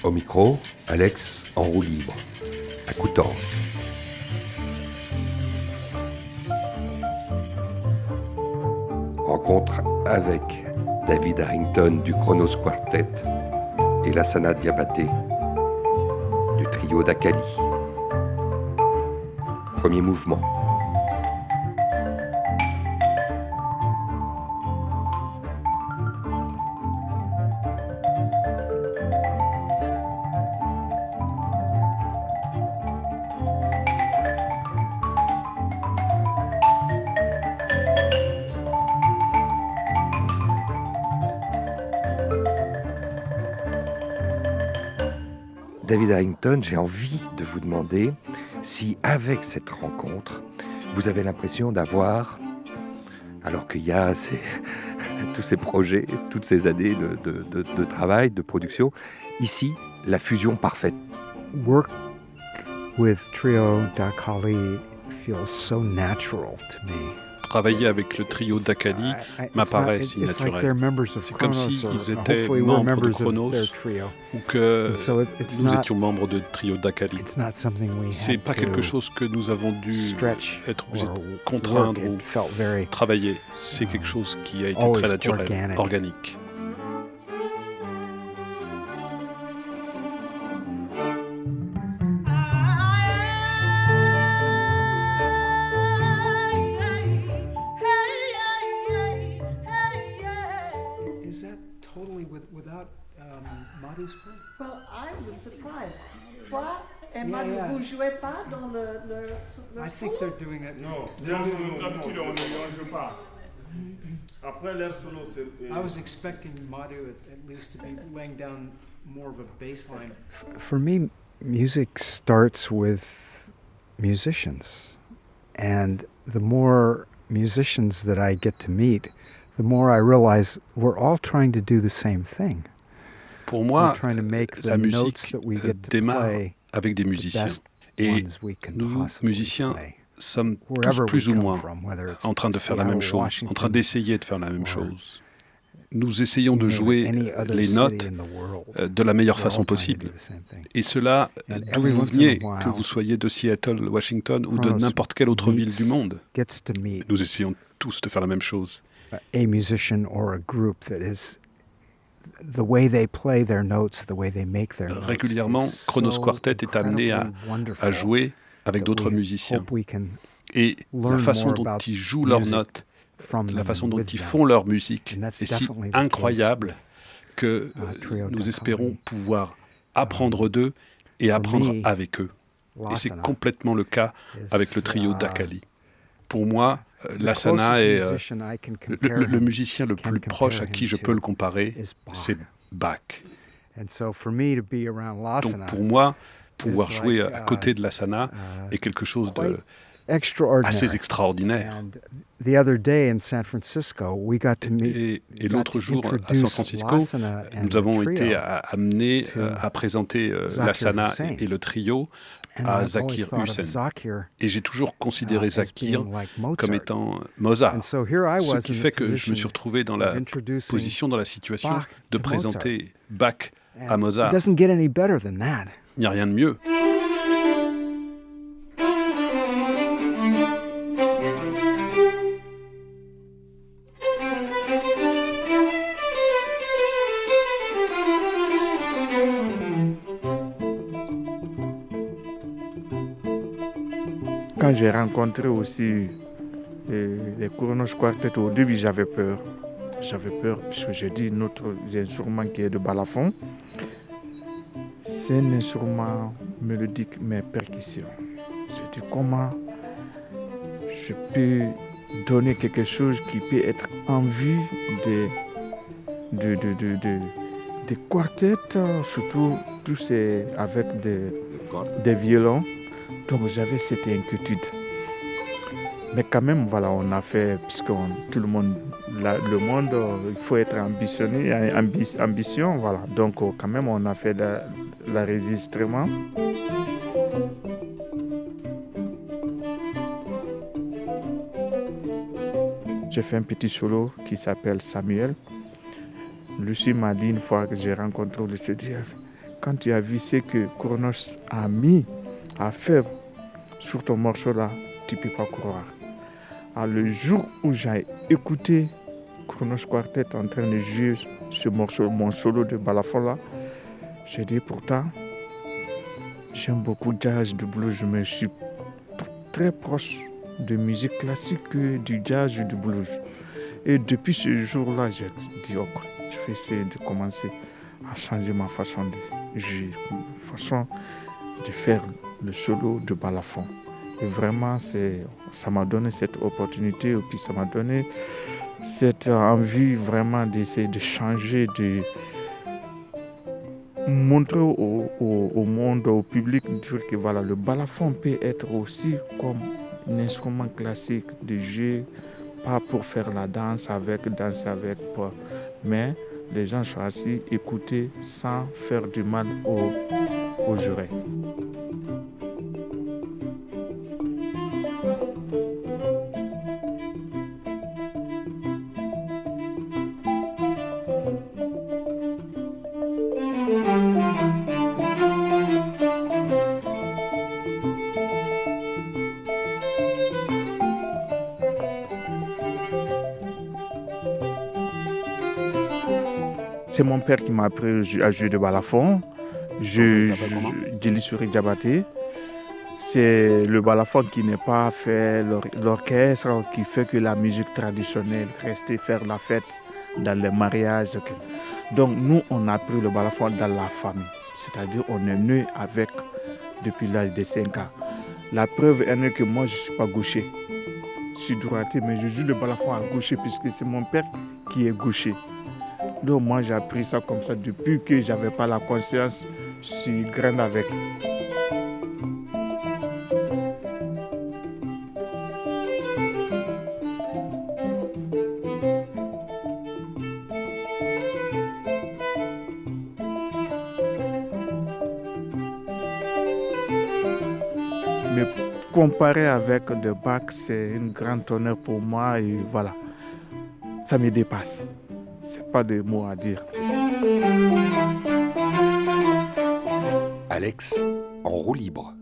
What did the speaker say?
Au micro, Alex en roue libre, à Coutances. Rencontre avec David Harrington du Kronos Quartet et Lassana Diabaté du trio d'Akali. Premier mouvement. David Harrington, j'ai envie de vous demander si, avec cette rencontre, vous avez l'impression d'avoir, alors qu'il y a tous ces projets, toutes ces années de travail, de production, ici, la fusion parfaite. Work with Trio d'Akali feels so natural to me. Travailler avec le trio d'Akali m'apparaît si naturel. C'est comme s'ils étaient membres de Kronos ou que nous étions membres de trio d'Akali. C'est pas quelque chose que nous avons dû être obligés de contraindre ou travailler. C'est quelque chose qui a été très naturel, organique. Well, I was surprised. Toi et Manu, vous jouez pas dans le I think they're doing it. Non, leur solo, d'habitude on ne joue pas. Après leur solo, c'est... I was expecting Madhu at least to be laying down more of a bass line. For me, music starts with musicians. And the more musicians that I get to meet, the more I realize we're all trying to do the same thing. Pour moi, la musique démarre avec des musiciens. Et nous, musiciens, sommes tous plus ou moins en train de faire la même chose, en train d'essayer de faire la même chose. Nous essayons de jouer les notes de la meilleure façon possible. Et cela, d'où vous veniez, que vous soyez de Seattle, Washington ou de n'importe quelle autre ville du monde, nous essayons tous de faire la même chose. A musician or a group that is the way they play their notes, the way they make their notes. Régulièrement, Kronos Quartet est amené à jouer avec d'autres musiciens. Et la façon dont ils jouent leurs notes, la façon dont ils font leur musique est si incroyable que nous espérons pouvoir apprendre d'eux et apprendre avec eux. Et c'est complètement le cas avec le trio d'Akali. Pour moi, Lassana est le musicien le plus proche à qui je peux le comparer, c'est Bach. Donc pour moi, pouvoir jouer à côté de Lassana est quelque chose de assez extraordinaire. Et l'autre jour, à San Francisco, nous avons été amenés à présenter Lassana et le trio à Zakir Hussain. Et j'ai toujours considéré Zakir comme étant Mozart. Ce qui fait que je me suis retrouvé dans la position, dans la situation de présenter Bach à Mozart. Il n'y a rien de mieux. Quand j'ai rencontré aussi les Kronos Quartet, au début j'avais peur. J'avais peur parce que j'ai dit notre instrument qui est de balafon, c'est un instrument mélodique mais percussion. J'ai dit comment je peux donner quelque chose qui peut être en vue des quartets, surtout tous ces avec des violons. Donc j'avais cette inquiétude. Mais quand même, voilà, on a fait, puisque tout le monde, le monde, il faut être ambition, voilà. Donc quand même, on a fait l'enregistrement. J'ai fait un petit solo qui s'appelle Samuel. Lucie m'a dit une fois que j'ai rencontré le CDF, quand tu as vu ce que Kronos a mis à faire sur ton morceau-là, tu ne peux pas croire. Alors, le jour où j'ai écouté Kronos Quartet en train de jouer ce morceau, mon solo de balafon là, j'ai dit pourtant, j'aime beaucoup jazz, du blues, mais je suis très proche de musique classique que du jazz et du blues. Et depuis ce jour-là, j'ai dit, ok, je vais essayer de commencer à changer ma façon de jouer, ma façon de faire le solo de balafon. Et vraiment, ça m'a donné cette opportunité, et puis ça m'a donné cette envie vraiment d'essayer de changer, de montrer au monde, au public, dire que voilà, le balafon peut être aussi comme un instrument classique de jeu, pas pour faire la danse avec, danser avec, mais les gens sont assis, écouter sans faire du mal aux oreilles. C'est mon père qui m'a appris à jouer de balafon. Djili Diabaté. C'est le balafon qui n'est pas fait l'orchestre, qui fait que la musique traditionnelle reste faire la fête dans les mariages. Donc nous, on a appris le balafon dans la famille. C'est-à-dire on est né avec depuis l'âge de 5 ans. La preuve est que moi, je ne suis pas gaucher. Je suis droitier, mais je joue le balafon à gaucher puisque c'est mon père qui est gaucher. Donc moi j'ai appris ça comme ça depuis que je n'avais pas la conscience, je suis grand avec. Mais comparé avec de Bach, c'est un grand honneur pour moi et voilà, ça me dépasse. C'est pas des mots à dire. Alex en roue libre.